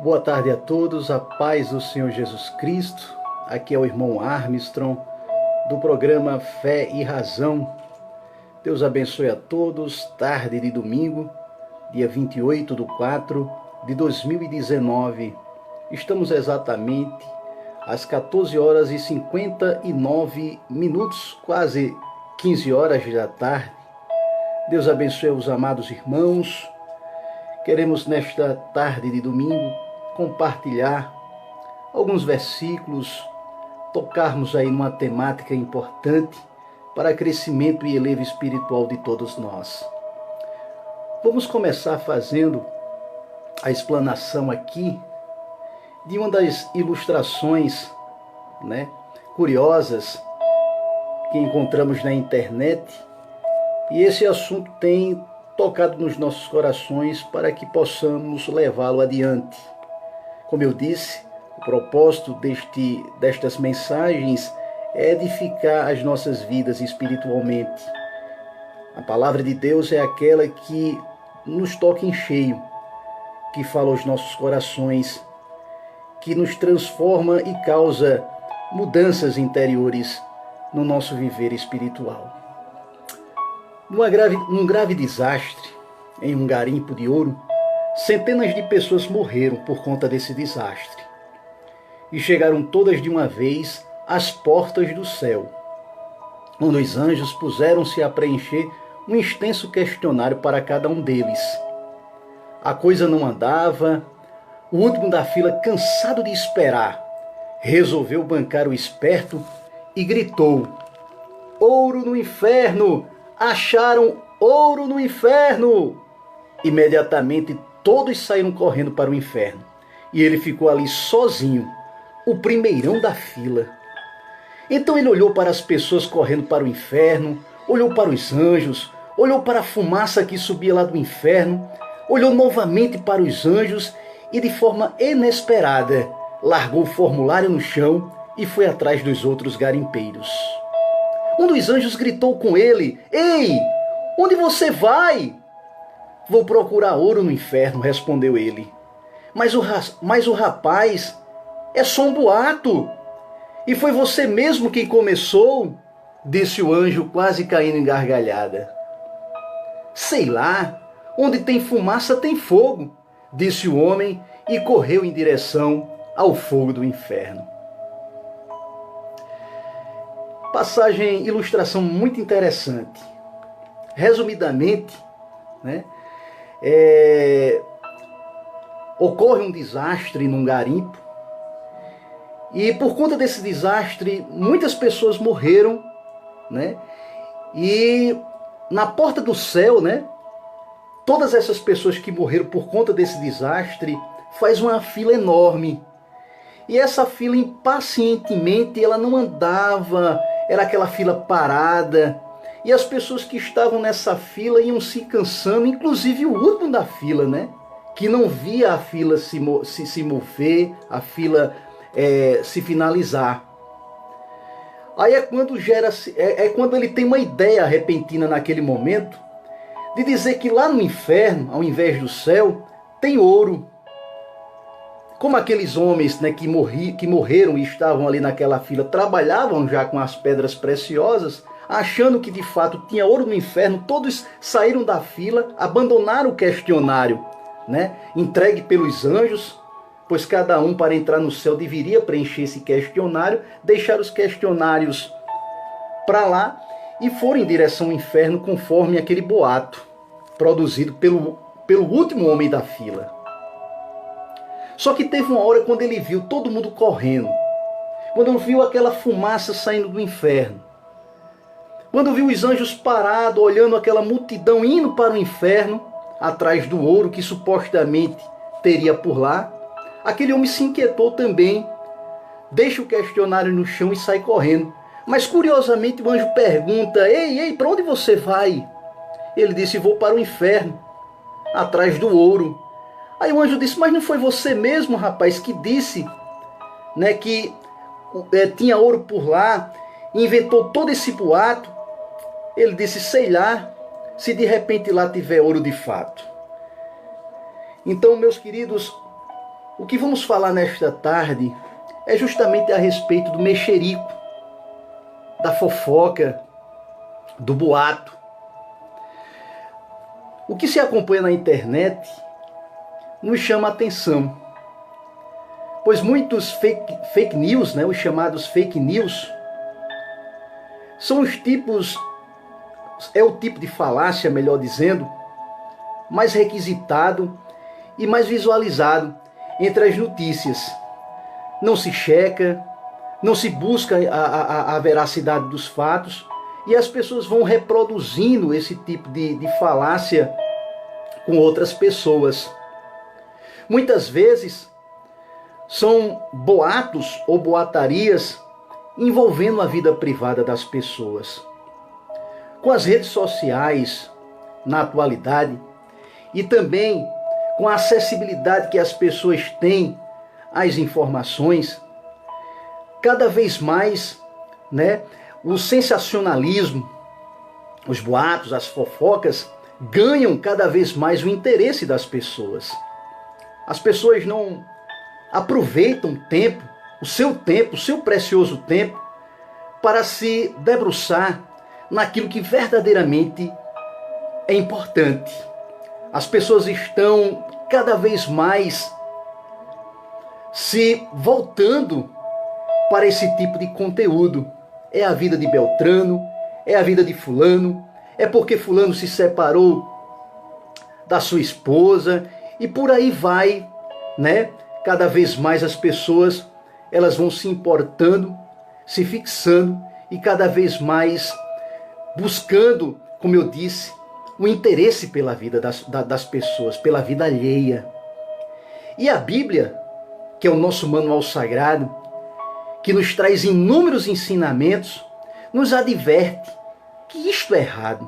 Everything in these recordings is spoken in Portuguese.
Boa tarde a todos, a paz do Senhor Jesus Cristo. Aqui é o irmão Armstrong, do programa Fé e Razão. Deus abençoe a todos. Tarde de domingo, dia 28/4 de 2019. Estamos exatamente às 14 horas e 59 minutos, quase 15 horas da tarde. Deus abençoe os amados irmãos. Queremos nesta tarde de domingo compartilhar alguns versículos, tocarmos aí numa temática importante para crescimento e elevo espiritual de todos nós. Vamos começar fazendo a explanação aqui de uma das ilustrações, curiosas que encontramos na internet, e esse assunto tem tocado nos nossos corações para que possamos levá-lo adiante. Como eu disse, o propósito destas mensagens é edificar as nossas vidas espiritualmente. A palavra de Deus é aquela que nos toca em cheio, que fala aos nossos corações, que nos transforma e causa mudanças interiores no nosso viver espiritual. Num grave desastre, em um garimpo de ouro, centenas de pessoas morreram por conta desse desastre. E chegaram todas de uma vez às portas do céu, onde os anjos puseram-se a preencher um extenso questionário para cada um deles. A coisa não andava. O último da fila, cansado de esperar, resolveu bancar o esperto e gritou: "Ouro no inferno! Acharam ouro no inferno!" Imediatamente todos saíram correndo para o inferno, e ele ficou ali sozinho, o primeirão da fila. Então ele olhou para as pessoas correndo para o inferno, olhou para os anjos, olhou para a fumaça que subia lá do inferno, olhou novamente para os anjos e, de forma inesperada, largou o formulário no chão e foi atrás dos outros garimpeiros. Um dos anjos gritou com ele: "Ei, onde você vai?" "Vou procurar ouro no inferno", respondeu ele. Mas o rapaz, é só um boato. "E foi você mesmo quem começou?" disse o anjo, quase caindo em gargalhada. "Sei lá, onde tem fumaça tem fogo", disse o homem e correu em direção ao fogo do inferno. Ilustração muito interessante. Resumidamente, ocorre um desastre num garimpo, e por conta desse desastre muitas pessoas morreram, e na porta do céu, todas essas pessoas que morreram por conta desse desastre faz uma fila enorme, e essa fila impacientemente ela não andava, era aquela fila parada, e as pessoas que estavam nessa fila iam se cansando, inclusive o último da fila, que não via a fila se mover, a fila se finalizar. Aí é quando ele tem uma ideia repentina naquele momento de dizer que lá no inferno, ao invés do céu, tem ouro. Como aqueles homens que morreram e estavam ali naquela fila trabalhavam já com as pedras preciosas, achando que de fato tinha ouro no inferno, todos saíram da fila, abandonaram o questionário, entregue pelos anjos, pois cada um para entrar no céu deveria preencher esse questionário, deixar os questionários para lá e foram em direção ao inferno conforme aquele boato produzido pelo último homem da fila. Só que teve uma hora quando ele viu todo mundo correndo, quando viu aquela fumaça saindo do inferno, quando viu os anjos parados, olhando aquela multidão indo para o inferno, atrás do ouro que supostamente teria por lá, aquele homem se inquietou também, deixa o questionário no chão e sai correndo. Mas curiosamente o anjo pergunta: Ei, para onde você vai?" Ele disse: "Vou para o inferno, atrás do ouro." Aí o anjo disse: "Mas não foi você mesmo, rapaz, que disse que tinha ouro por lá, e inventou todo esse boato?" Ele disse: "Sei lá, se de repente lá tiver ouro de fato." Então, meus queridos, O que vamos falar nesta tarde é justamente a respeito do mexerico, da fofoca, do boato. O que se acompanha na internet nos chama a atenção, pois muitos fake news, os chamados fake news, são os tipos, é o tipo de falácia, melhor dizendo, mais requisitado e mais visualizado entre as notícias. Não se checa, não se busca a veracidade dos fatos, e as pessoas vão reproduzindo esse tipo de falácia com outras pessoas. Muitas vezes são boatos ou boatarias envolvendo a vida privada das pessoas. Com as redes sociais na atualidade e também com a acessibilidade que as pessoas têm às informações, cada vez mais, o sensacionalismo, os boatos, as fofocas ganham cada vez mais o interesse das pessoas. As pessoas não aproveitam o seu precioso tempo, para se debruçar naquilo que verdadeiramente é importante. As pessoas estão cada vez mais se voltando para esse tipo de conteúdo. É a vida de Beltrano, é a vida de fulano, é porque fulano se separou da sua esposa, e por aí vai, Cada vez mais as pessoas, elas vão se importando, se fixando e cada vez mais buscando, como eu disse, o interesse pela vida das pessoas, pela vida alheia. E a Bíblia, que é o nosso manual sagrado, que nos traz inúmeros ensinamentos, nos adverte que isto é errado.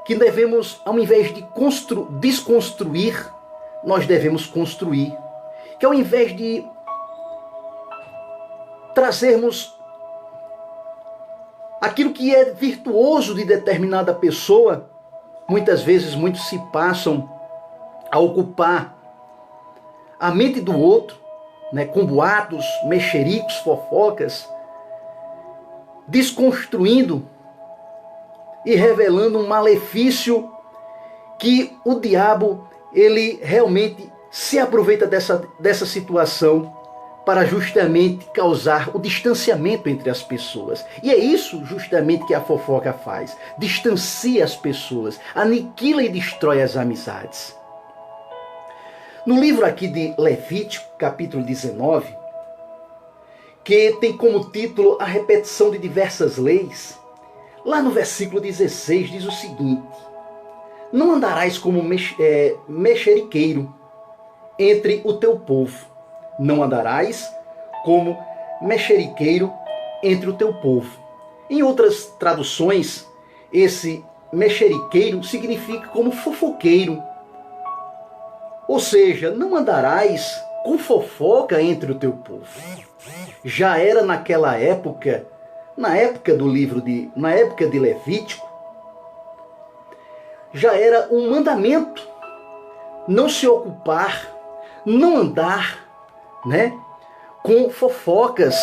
Que devemos, ao invés de desconstruir, nós devemos construir. Que ao invés de trazermos aquilo que é virtuoso de determinada pessoa, muitas vezes muitos se passam a ocupar a mente do outro, com boatos, mexericos, fofocas, desconstruindo e revelando um malefício que o diabo, ele realmente se aproveita dessa situação para justamente causar o distanciamento entre as pessoas. E é isso justamente que a fofoca faz. Distancia as pessoas, aniquila e destrói as amizades. No livro aqui de Levítico, capítulo 19, que tem como título a repetição de diversas leis, lá no versículo 16 diz o seguinte: não andarás como mexeriqueiro entre o teu povo. Não andarás como mexeriqueiro entre o teu povo. Em outras traduções, esse mexeriqueiro significa como fofoqueiro. Ou seja, não andarás com fofoca entre o teu povo. Já era naquela época, na época de Levítico, já era um mandamento não se ocupar, não andar, com fofocas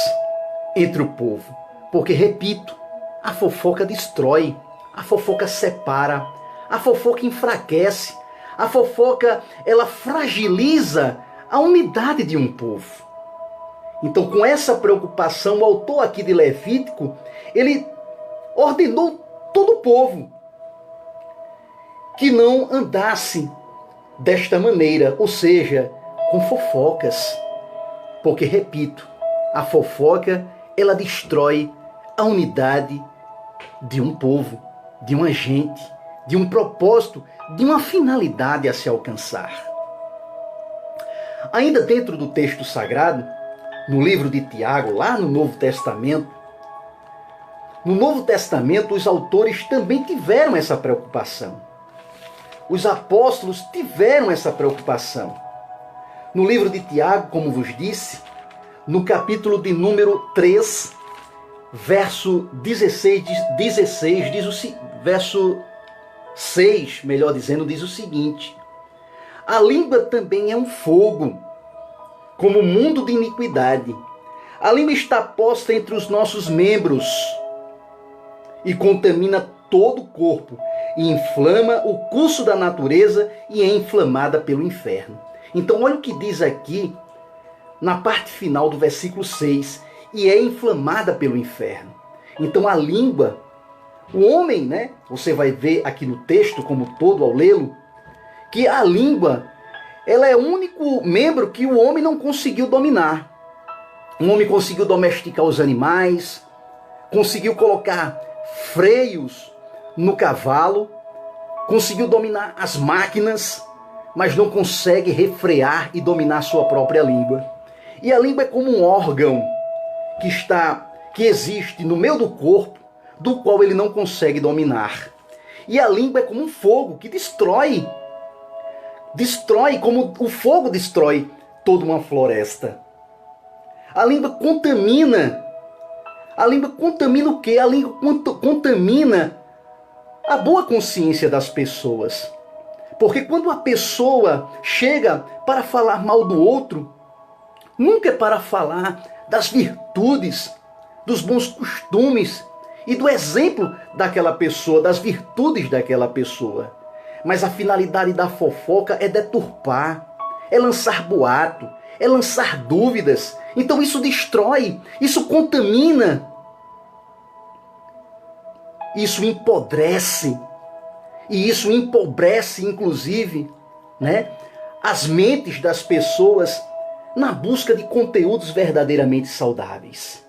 entre o povo. Porque, repito, a fofoca destrói, a fofoca separa, a fofoca enfraquece, a fofoca, ela fragiliza a unidade de um povo. Então, com essa preocupação, o autor aqui de Levítico, ele ordenou todo o povo que não andasse desta maneira, ou seja, com fofocas. Porque, repito, a fofoca, ela destrói a unidade de um povo, de uma gente, de um propósito, de uma finalidade a se alcançar. Ainda dentro do texto sagrado, no livro de Tiago, lá no Novo Testamento, os autores também tiveram essa preocupação. Os apóstolos tiveram essa preocupação. No livro de Tiago, como vos disse, no capítulo de número 3, verso 16 verso 6, melhor dizendo, diz o seguinte: a língua também é um fogo, como mundo de iniquidade. A língua está posta entre os nossos membros e contamina todo o corpo, e inflama o curso da natureza e é inflamada pelo inferno. Então olha o que diz aqui na parte final do versículo 6, e é inflamada pelo inferno. Então a língua, o homem, né? Você vai ver aqui no texto como todo ao lê-lo, que a língua, ela é o único membro que o homem não conseguiu dominar. O homem conseguiu domesticar os animais, conseguiu colocar freios no cavalo, conseguiu dominar as máquinas, mas não consegue refrear e dominar sua própria língua. E a língua é como um órgão que existe no meio do corpo, do qual ele não consegue dominar. E a língua é como um fogo que destrói como o fogo destrói toda uma floresta. A língua contamina. A língua contamina o quê? A língua contamina a boa consciência das pessoas. Porque quando a pessoa chega para falar mal do outro, nunca é para falar das virtudes, dos bons costumes e do exemplo daquela pessoa, das virtudes daquela pessoa. Mas a finalidade da fofoca é deturpar, é lançar boato, é lançar dúvidas. Então isso destrói, isso contamina, isso empodrece, e isso empobrece, inclusive, né, as mentes das pessoas na busca de conteúdos verdadeiramente saudáveis.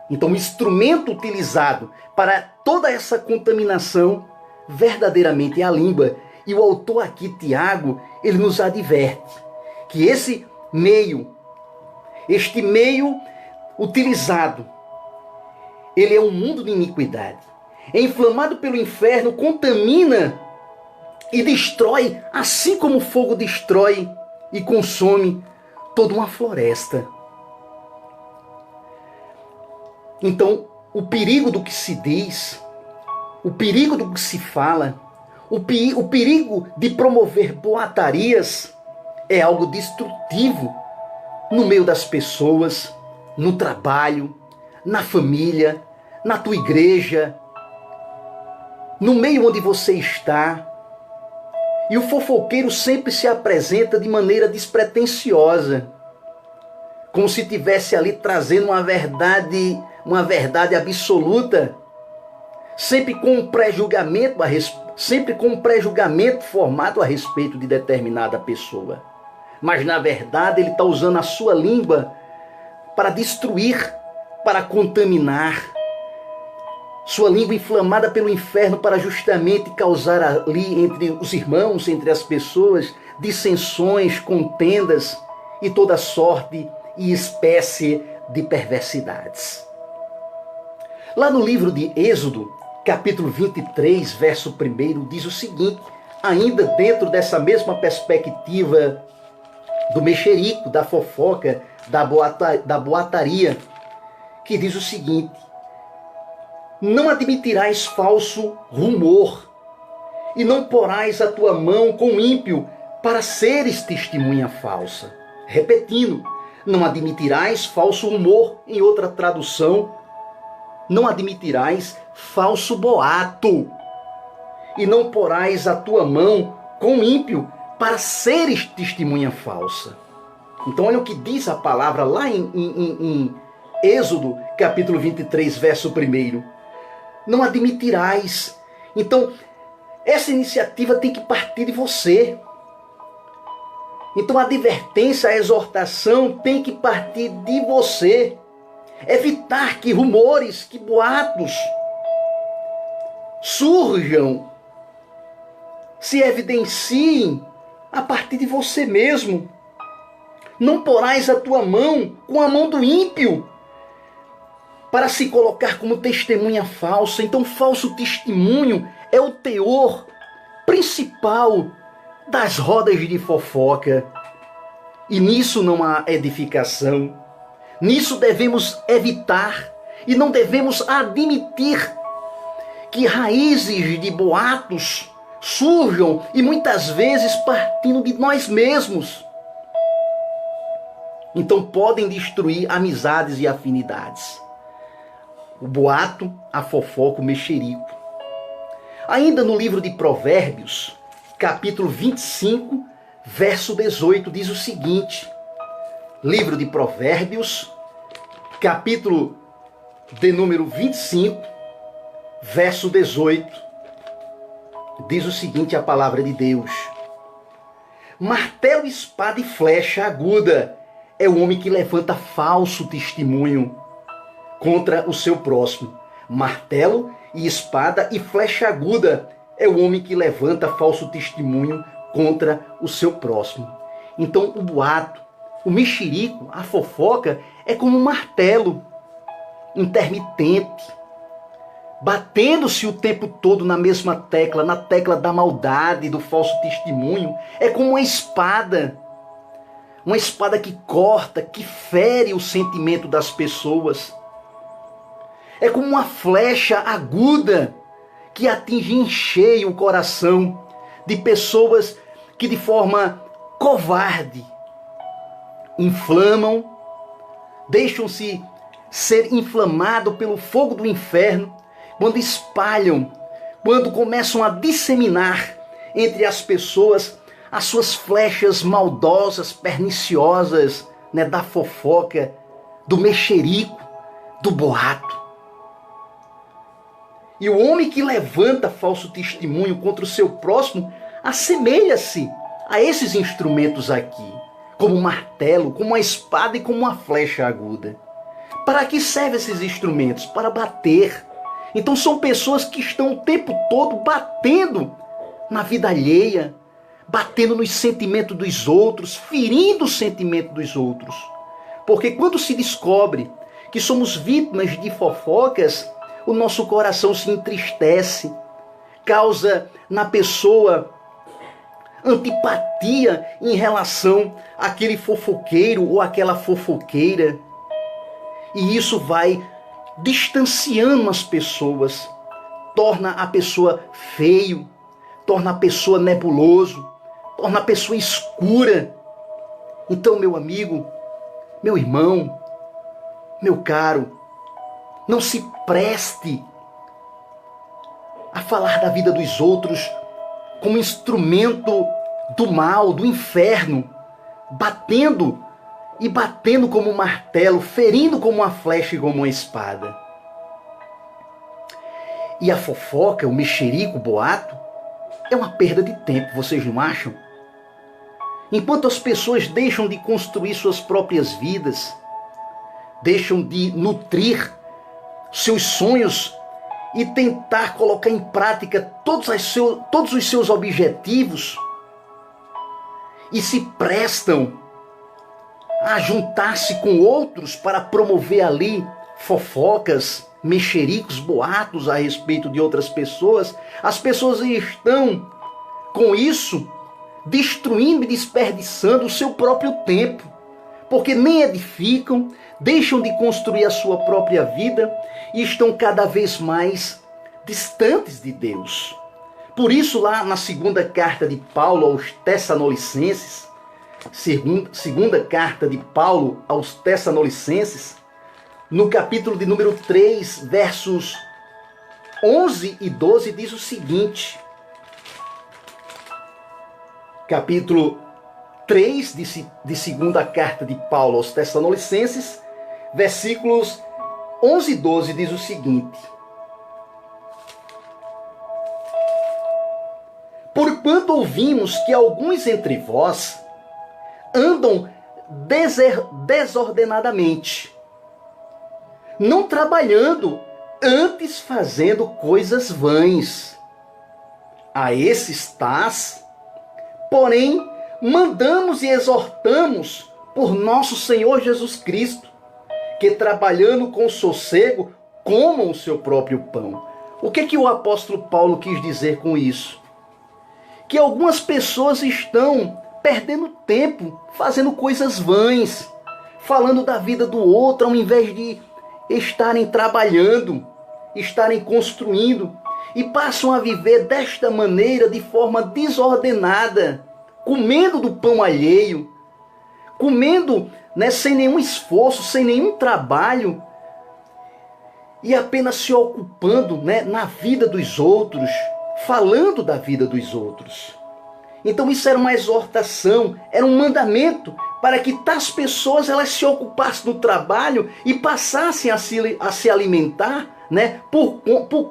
Então o instrumento utilizado para toda essa contaminação verdadeiramente é a língua. E o autor aqui, Tiago, ele nos adverte que este meio utilizado, ele é um mundo de iniquidade. É inflamado pelo inferno, contamina e destrói, assim como o fogo destrói e consome toda uma floresta. Então, o perigo do que se diz, o perigo do que se fala, o perigo de promover boatarias é algo destrutivo no meio das pessoas, no trabalho, na família, na tua igreja, no meio onde você está. E o fofoqueiro sempre se apresenta de maneira despretensiosa, como se estivesse ali trazendo uma verdade absoluta, sempre com um pré-julgamento formado a respeito de determinada pessoa. Mas na verdade ele está usando a sua língua para destruir, para contaminar. Sua língua inflamada pelo inferno para justamente causar ali entre os irmãos, entre as pessoas, dissensões, contendas e toda sorte e espécie de perversidades. Lá no livro de Êxodo, capítulo 23, verso 1, diz o seguinte, ainda dentro dessa mesma perspectiva do mexerico, da fofoca, da boataria, que diz o seguinte, não admitirás falso rumor, e não porás a tua mão com o ímpio para seres testemunha falsa. Repetindo, não admitirás falso rumor, em outra tradução, não admitirás falso boato, e não porás a tua mão com o ímpio para seres testemunha falsa. Então olha o que diz a palavra lá em Êxodo, capítulo 23, verso 1. Não admitirás. Então, essa iniciativa tem que partir de você. Então, a advertência, a exortação tem que partir de você. Evitar que rumores, que boatos surjam, se evidenciem a partir de você mesmo. Não porás a tua mão com a mão do ímpio para se colocar como testemunha falsa. Então, falso testemunho é o teor principal das rodas de fofoca. E nisso não há edificação. Nisso devemos evitar e não devemos admitir que raízes de boatos surjam e muitas vezes partindo de nós mesmos. Então podem destruir amizades e afinidades. O boato, a fofoca, o mexerico. Ainda no livro de Provérbios, capítulo 25, verso 18, diz o seguinte. Livro de Provérbios, capítulo de número 25, verso 18, diz o seguinte a palavra de Deus. Martelo, espada e flecha aguda é o homem que levanta falso testemunho contra o seu próximo. Martelo e espada e flecha aguda é o homem que levanta falso testemunho contra o seu próximo. Então o boato, o mexerico, a fofoca é como um martelo intermitente, batendo-se o tempo todo na mesma tecla, na tecla da maldade, do falso testemunho. É como uma espada que corta, que fere o sentimento das pessoas. É como uma flecha aguda que atinge em cheio o coração de pessoas que de forma covarde inflamam, deixam-se ser inflamado pelo fogo do inferno, quando espalham, quando começam a disseminar entre as pessoas as suas flechas maldosas, perniciosas, da fofoca, do mexerico, do boato. E o homem que levanta falso testemunho contra o seu próximo assemelha-se a esses instrumentos aqui, como um martelo, como uma espada e como uma flecha aguda. Para que servem esses instrumentos? Para bater. Então são pessoas que estão o tempo todo batendo na vida alheia, batendo nos sentimentos dos outros, ferindo o sentimento dos outros. Porque quando se descobre que somos vítimas de fofocas, o nosso coração se entristece, causa na pessoa antipatia em relação àquele fofoqueiro ou àquela fofoqueira. E isso vai distanciando as pessoas, torna a pessoa feio, torna a pessoa nebuloso, torna a pessoa escura. Então, meu amigo, meu irmão, meu caro, não se preste a falar da vida dos outros como instrumento do mal, do inferno, batendo como um martelo, ferindo como uma flecha e como uma espada. E a fofoca, o mexerico, o boato, é uma perda de tempo, vocês não acham? Enquanto as pessoas deixam de construir suas próprias vidas, deixam de nutrir seus sonhos e tentar colocar em prática todos os seus objetivos, e se prestam a juntar-se com outros para promover ali fofocas, mexericos, boatos a respeito de outras pessoas, as pessoas estão, com isso, destruindo e desperdiçando o seu próprio tempo, porque nem edificam, deixam de construir a sua própria vida e estão cada vez mais distantes de Deus. Por isso, lá na segunda carta de Paulo aos Tessalonicenses, segunda carta de Paulo aos Tessalonicenses, no capítulo de número 3, versos 11 e 12, diz o seguinte. Capítulo 3 de segunda carta de Paulo aos Tessalonicenses, versículos 11 e 12, diz o seguinte. Porquanto ouvimos que alguns entre vós andam desordenadamente, não trabalhando, antes fazendo coisas vãs. A esses tais, porém, mandamos e exortamos por nosso Senhor Jesus Cristo, que trabalhando com sossego, comam o seu próprio pão. O que o apóstolo Paulo quis dizer com isso? Que algumas pessoas estão perdendo tempo fazendo coisas vãs, falando da vida do outro, ao invés de estarem trabalhando, estarem construindo, e passam a viver desta maneira, de forma desordenada, comendo do pão alheio, comendo, né, sem nenhum esforço, sem nenhum trabalho, e apenas se ocupando, né, na vida dos outros, falando da vida dos outros. Então isso era uma exortação, era um mandamento para que tais pessoas elas se ocupassem do trabalho e passassem a se alimentar, né, por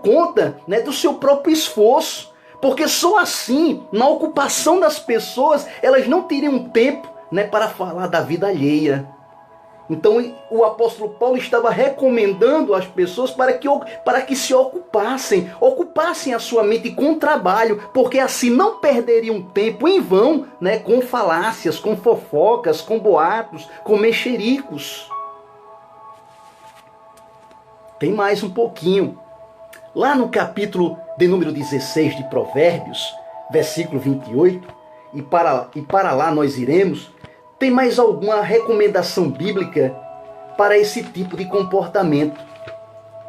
conta, né, do seu próprio esforço. Porque só assim, na ocupação das pessoas, elas não teriam tempo, né, para falar da vida alheia. Então o apóstolo Paulo estava recomendando às pessoas para que se ocupassem a sua mente com o trabalho, porque assim não perderiam tempo em vão, né, com falácias, com fofocas, com boatos, com mexericos. Tem mais um pouquinho. Lá no capítulo de número 16 de Provérbios, versículo 28, e para lá nós iremos, tem mais alguma recomendação bíblica para esse tipo de comportamento?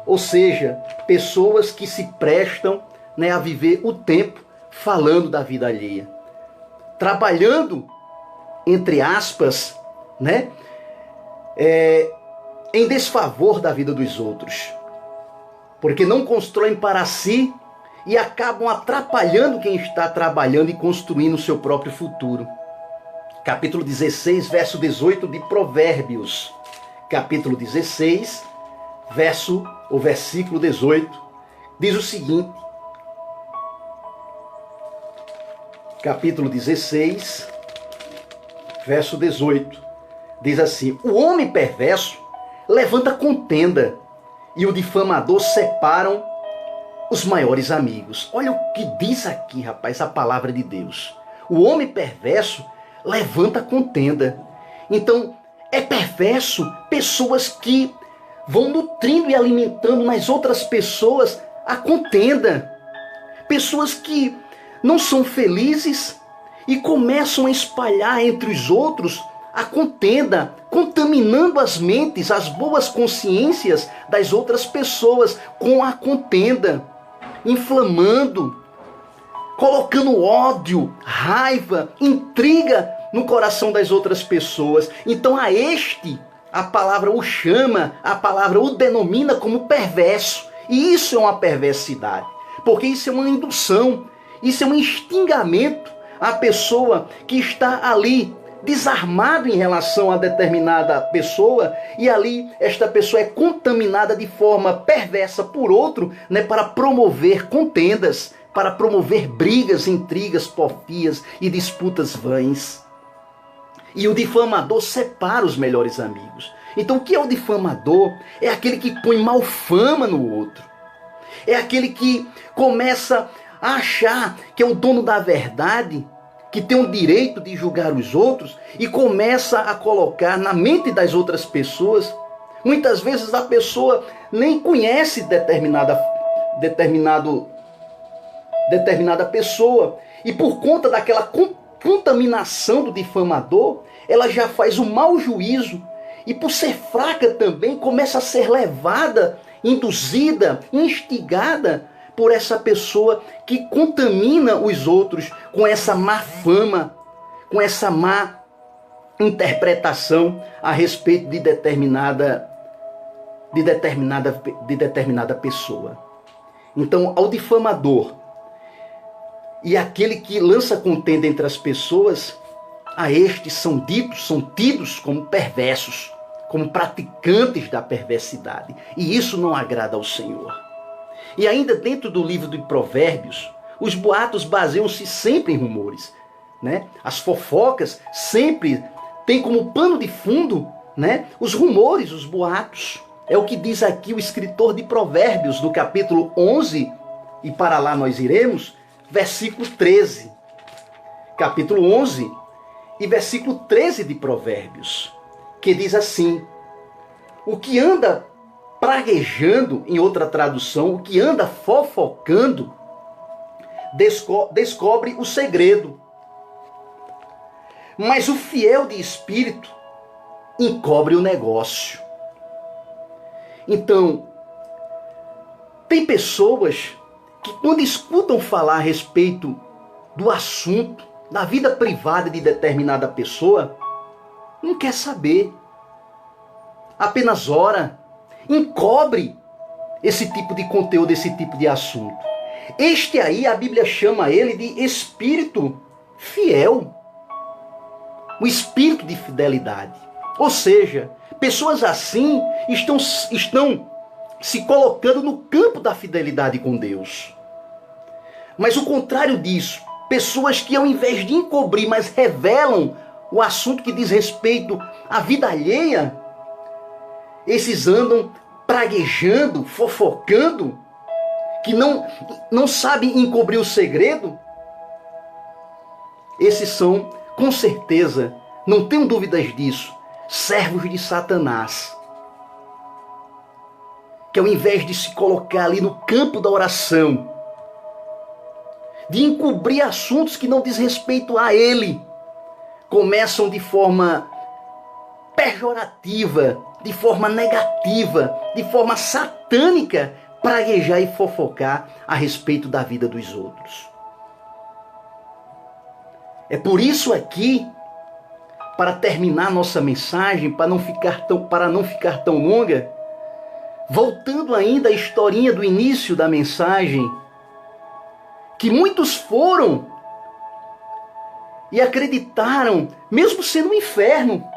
Ou seja, pessoas que se prestam, né, a viver o tempo falando da vida alheia. Trabalhando, entre aspas, né, em desfavor da vida dos outros. Porque não constroem para si e acabam atrapalhando quem está trabalhando e construindo o seu próprio futuro. Capítulo 16, verso 18 de Provérbios. Capítulo 16, versículo 18, diz o seguinte. Capítulo 16, verso 18, diz assim: o homem perverso levanta contenda, e o difamador separam os maiores amigos. Olha o que diz aqui, rapaz, a palavra de Deus. O homem perverso levanta contenda. Então, é perverso pessoas que vão nutrindo e alimentando nas outras pessoas a contenda. Pessoas que não são felizes e começam a espalhar entre os outros a contenda, contaminando as mentes, as boas consciências das outras pessoas com a contenda, inflamando, colocando ódio, raiva, intriga no coração das outras pessoas. Então a palavra o chama, a palavra o denomina como perverso. E isso é uma perversidade, porque isso é uma indução, isso é um instingamento à pessoa que está ali desarmado em relação a determinada pessoa, e ali esta pessoa é contaminada de forma perversa por outro, né, para promover contendas, para promover brigas, intrigas, porfias e disputas vãs. E o difamador separa os melhores amigos. Então o que é o difamador? É aquele que põe mal fama no outro. É aquele que começa a achar que é o dono da verdade, que tem o direito de julgar os outros, e começa a colocar na mente das outras pessoas. Muitas vezes a pessoa nem conhece determinada pessoa, e por conta daquela contaminação do difamador, ela já faz um mau juízo, e por ser fraca também começa a ser levada, induzida, instigada por essa pessoa que contamina os outros com essa má fama, com essa má interpretação a respeito de determinada pessoa. Então, ao difamador e aquele que lança contenda entre as pessoas, a estes são tidos como perversos, como praticantes da perversidade. E isso não agrada ao Senhor. E ainda dentro do livro de Provérbios, os boatos baseiam-se sempre em rumores, né? As fofocas sempre têm como pano de fundo, né, os rumores, os boatos. É o que diz aqui o escritor de Provérbios, no capítulo 11, e para lá nós iremos, versículo 13. Capítulo 11 e versículo 13 de Provérbios, que diz assim: o que anda praguejando, em outra tradução, o que anda fofocando, descobre o segredo. Mas o fiel de espírito encobre o negócio. Então, tem pessoas que quando escutam falar a respeito do assunto, da vida privada de determinada pessoa, não quer saber. Apenas ora, encobre esse tipo de conteúdo, esse tipo de assunto. Este aí, a Bíblia chama ele de espírito fiel. O espírito de fidelidade. Ou seja, pessoas assim estão se colocando no campo da fidelidade com Deus. Mas o contrário disso, pessoas que ao invés de encobrir, mas revelam o assunto que diz respeito à vida alheia, esses andam praguejando, fofocando, que não sabem encobrir o segredo. Esses são, com certeza, não tenho dúvidas disso, servos de Satanás. Que ao invés de se colocar ali no campo da oração, de encobrir assuntos que não diz respeito a ele, começam de forma pejorativa, de forma negativa, de forma satânica, praguejar e fofocar a respeito da vida dos outros. É por isso aqui, para terminar nossa mensagem, para não ficar tão longa, voltando ainda à historinha do início da mensagem, que muitos foram e acreditaram, mesmo sendo um inferno,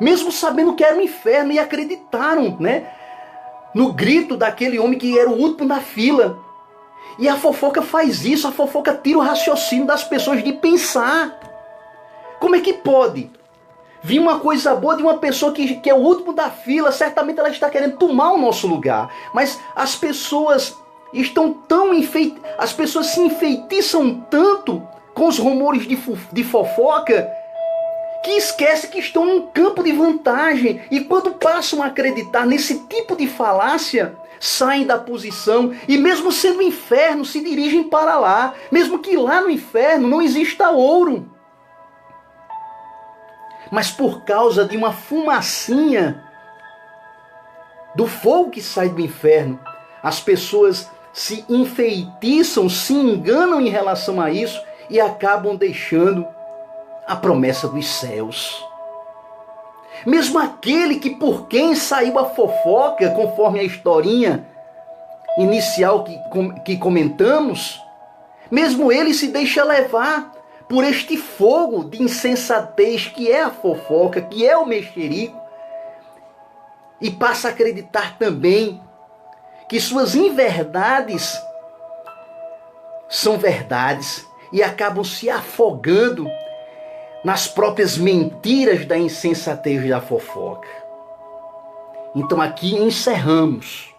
mesmo sabendo que era um inferno, e acreditaram, né, no grito daquele homem que era o último da fila. E a fofoca faz isso, a fofoca tira o raciocínio das pessoas de pensar. Como é que pode vir uma coisa boa de uma pessoa que é o último da fila? Certamente ela está querendo tomar o nosso lugar. Mas as pessoas estão as pessoas se enfeitiçam tanto com os rumores de fofoca que esquecem que estão num campo de vantagem. E quando passam a acreditar nesse tipo de falácia, saem da posição e, mesmo sendo inferno, se dirigem para lá, mesmo que lá no inferno não exista ouro. Mas por causa de uma fumacinha do fogo que sai do inferno, as pessoas se enfeitiçam, se enganam em relação a isso e acabam deixando a promessa dos céus. Mesmo aquele que por quem saiu a fofoca, conforme a historinha inicial que comentamos, mesmo ele se deixa levar por este fogo de insensatez que é a fofoca, que é o mexerico, e passa a acreditar também que suas inverdades são verdades e acabam se afogando nas próprias mentiras da insensatez da fofoca. Então aqui encerramos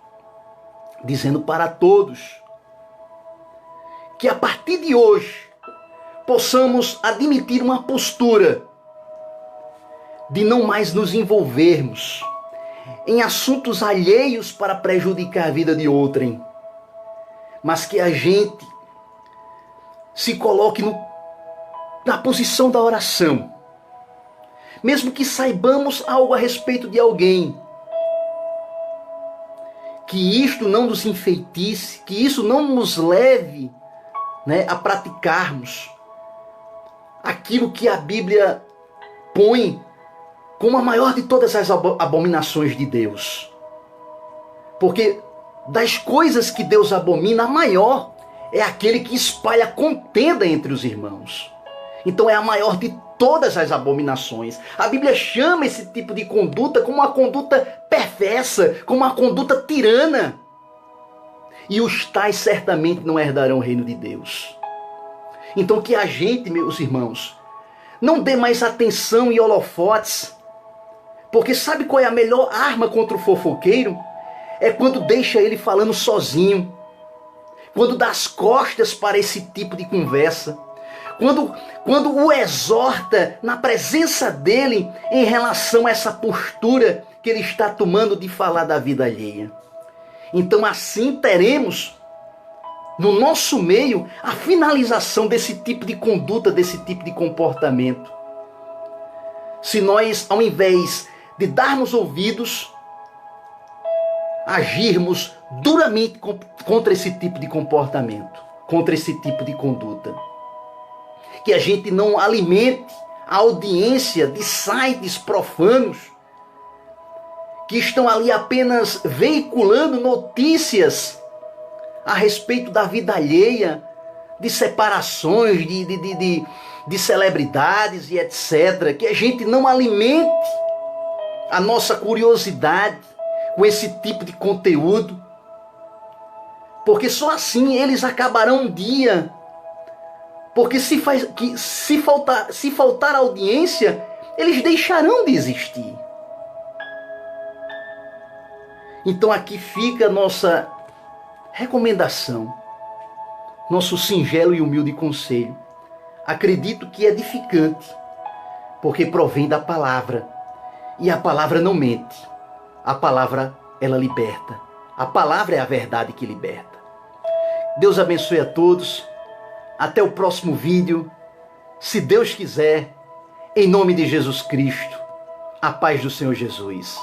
dizendo para todos que a partir de hoje possamos admitir uma postura de não mais nos envolvermos em assuntos alheios para prejudicar a vida de outrem, mas que a gente se coloque na posição da oração. Mesmo que saibamos algo a respeito de alguém, que isto não nos enfeitice, que isso não nos leve, né, a praticarmos aquilo que a Bíblia põe como a maior de todas as abominações de Deus. Porque das coisas que Deus abomina, a maior é aquele que espalha contenda entre os irmãos. Então é a maior de todas as abominações. A Bíblia chama esse tipo de conduta como uma conduta perversa, como uma conduta tirana. E os tais certamente não herdarão o reino de Deus. Então que a gente, meus irmãos, não dê mais atenção e holofotes. Porque sabe qual é a melhor arma contra o fofoqueiro? É quando deixa ele falando sozinho. Quando dá as costas para esse tipo de conversa. Quando o exorta na presença dele em relação a essa postura que ele está tomando de falar da vida alheia. Então assim teremos no nosso meio a finalização desse tipo de conduta, desse tipo de comportamento. Se nós, ao invés de darmos ouvidos, agirmos duramente contra esse tipo de comportamento, contra esse tipo de conduta. Que a gente não alimente a audiência de sites profanos que estão ali apenas veiculando notícias a respeito da vida alheia, de separações, de celebridades e etc. Que a gente não alimente a nossa curiosidade com esse tipo de conteúdo, porque só assim eles acabarão um dia. Porque se faltar audiência, eles deixarão de existir. Então aqui fica a nossa recomendação, nosso singelo e humilde conselho. Acredito que é edificante, porque provém da palavra. E a palavra não mente. A palavra, ela liberta. A palavra é a verdade que liberta. Deus abençoe a todos. Até o próximo vídeo. Se Deus quiser, em nome de Jesus Cristo. A paz do Senhor Jesus.